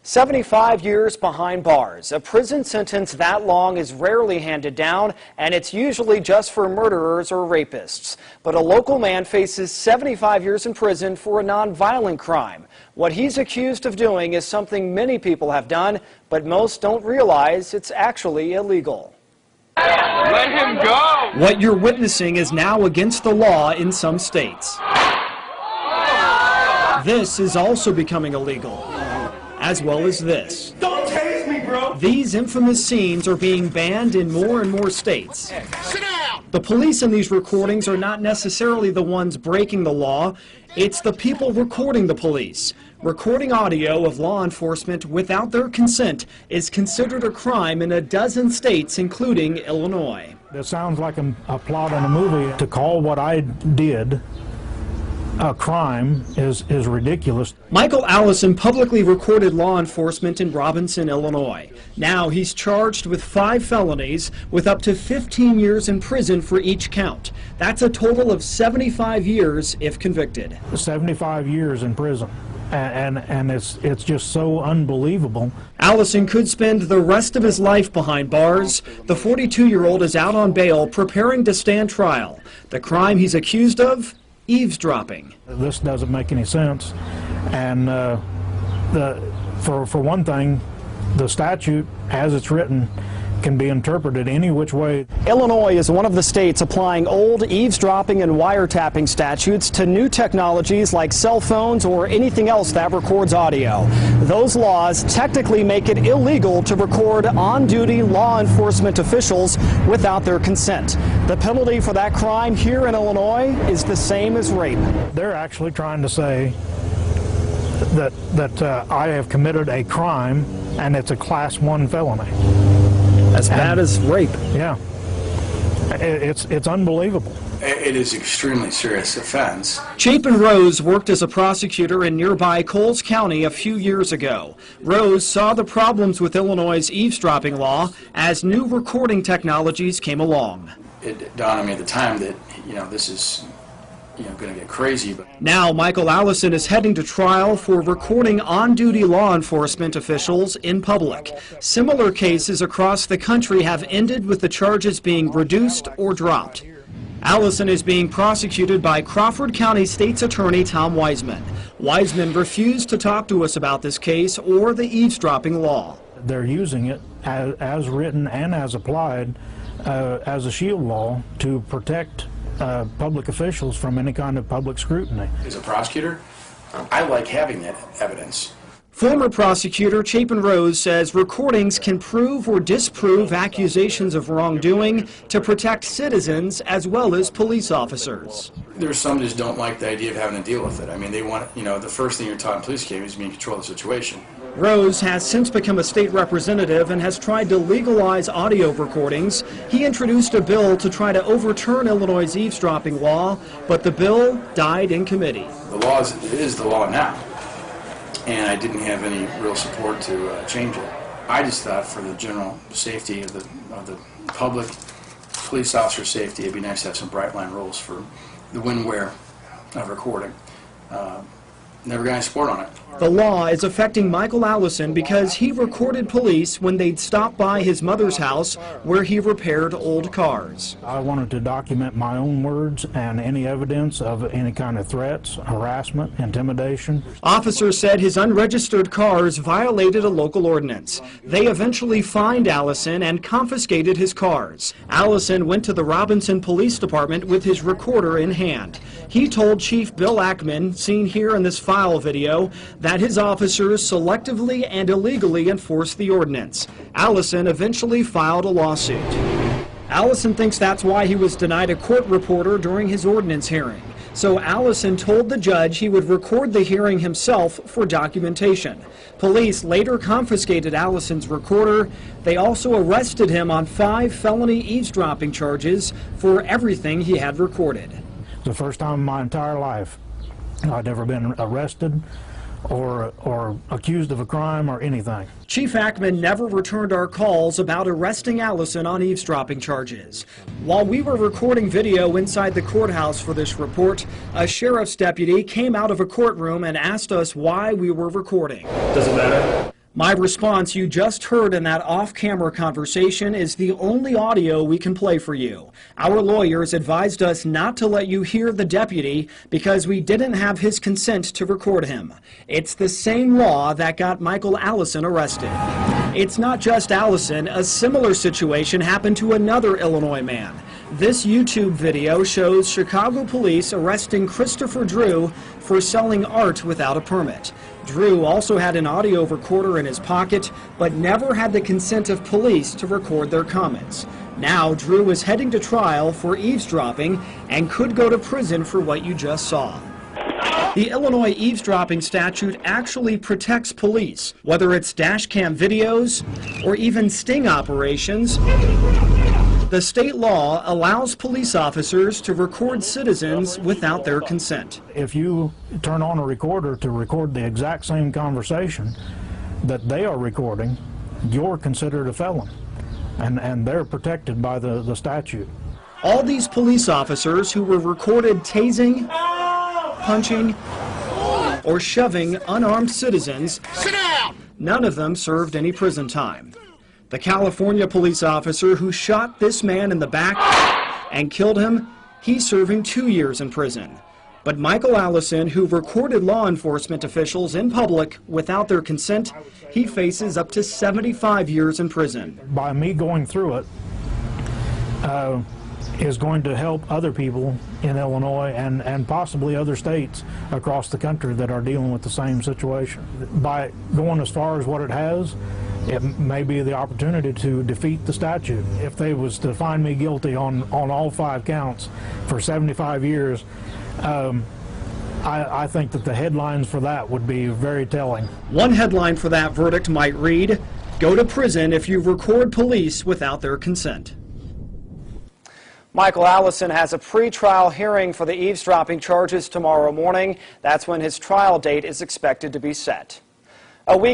75 years behind bars. A prison sentence that long is rarely handed down, and it's usually just for murderers or rapists. But a local man faces 75 years in prison for a nonviolent crime. What he's accused of doing is something many people have done, but most don't realize it's actually illegal. Let him go! What you're witnessing is now against the law in some states. This is also becoming illegal, as well as this. Don't tase me, bro! These infamous scenes are being banned in more and more states. Sit down! The police in these recordings are not necessarily the ones breaking the law. It's the people recording the police. Recording audio of law enforcement without their consent is considered a crime in a dozen states, including Illinois. It sounds like a plot in a movie. To call what I did a crime is ridiculous. Michael Allison publicly recorded law enforcement in Robinson, Illinois. Now he's charged with 5 felonies with up to 15 years in prison for each count. That's a total of 75 years if convicted. 75 years in prison. And it's just so unbelievable. Allison could spend the rest of his life behind bars. The 42-year-old is out on bail preparing to stand trial. The crime he's accused of? Eavesdropping. This doesn't make any sense, and for one thing, the statute as it's written can be interpreted any which way. Illinois is one of the states applying old eavesdropping and wiretapping statutes to new technologies like cell phones or anything else that records audio. Those laws technically make it illegal to record on-duty law enforcement officials without their consent. The penalty for that crime here in Illinois is the same as rape. They're actually trying to say that I have committed a crime and it's a Class 1 felony. As bad as rape. Yeah. It's unbelievable. It is an extremely serious offense. Chapin Rose worked as a prosecutor in nearby Coles County a few years ago. Rose saw the problems with Illinois' eavesdropping law as new recording technologies came along. It dawned on me at the time that, this is going to get crazy. But now Michael Allison is heading to trial for recording on-duty law enforcement officials in public. Similar cases across the country have ended with the charges being reduced or dropped. Allison is being prosecuted by Crawford County State's Attorney Tom Wiseman. Wiseman refused to talk to us about this case or the eavesdropping law. They're using it as written and as applied as a shield law to protect public officials from any kind of public scrutiny. As a prosecutor, I like having that evidence. Former prosecutor Chapin Rose says recordings can prove or disprove accusations of wrongdoing to protect citizens as well as police officers. There's some that just don't like the idea of having to deal with it. I mean, they want, the first thing you're taught in police academy is to be in control of the situation. Rose has since become a state representative and has tried to legalize audio recordings. He introduced a bill to try to overturn Illinois' eavesdropping law, but the bill died in committee. The law is the law now, and I didn't have any real support to change it. I just thought for the general safety of the public, police officer safety, it'd be nice to have some bright line rules for the when-where of recording. Never got any support on it. The law is affecting Michael Allison because he recorded police when they'd stop by his mother's house where he repaired old cars. I wanted to document my own words and any evidence of any kind of threats, harassment, intimidation. Officers said his unregistered cars violated a local ordinance. They eventually fined Allison and confiscated his cars. Allison went to the Robinson Police Department with his recorder in hand. He told Chief Bill Ackman, seen here in this file video, that his officers selectively and illegally enforced the ordinance. Allison eventually filed a lawsuit. Allison thinks that's why he was denied a court reporter during his ordinance hearing. So Allison told the judge he would record the hearing himself for documentation. Police later confiscated Allison's recorder. They also arrested him on 5 felony eavesdropping charges for everything he had recorded. The first time in my entire life I'd ever been arrested or accused of a crime or anything. Chief Ackman never returned our calls about arresting Allison on eavesdropping charges. While we were recording video inside the courthouse for this report, a sheriff's deputy came out of a courtroom and asked us why we were recording. Does it matter? My response you just heard in that off-camera conversation is the only audio we can play for you. Our lawyers advised us not to let you hear the deputy because we didn't have his consent to record him. It's the same law that got Michael Allison arrested. It's not just Allison. A similar situation happened to another Illinois man. This YouTube video shows Chicago police arresting Christopher Drew for selling art without a permit. Drew also had an audio recorder in his pocket, but never had the consent of police to record their comments. Now, Drew is heading to trial for eavesdropping and could go to prison for what you just saw. The Illinois eavesdropping statute actually protects police, whether it's dash cam videos or even sting operations. The state law allows police officers to record citizens without their consent. If you turn on a recorder to record the exact same conversation that they are recording, you're considered a felon, and they're protected by the statute. All these police officers who were recorded tasing, punching, or shoving unarmed citizens, Sit down! none of them served any prison time. The California police officer who shot this man in the back and killed him, he's serving 2 years in prison. But Michael Allison, who recorded law enforcement officials in public without their consent, he faces up to 75 years in prison. By me going through it is going to help other people in Illinois and possibly other states across the country that are dealing with the same situation. By going as far as what it has, it may be the opportunity to defeat the statute. If they was to find me guilty on all 5 counts for 75 years, I think that the headlines for that would be very telling. One headline for that verdict might read, "Go to prison if you record police without their consent." Michael Allison has a pre-trial hearing for the eavesdropping charges tomorrow morning. That's when his trial date is expected to be set. A week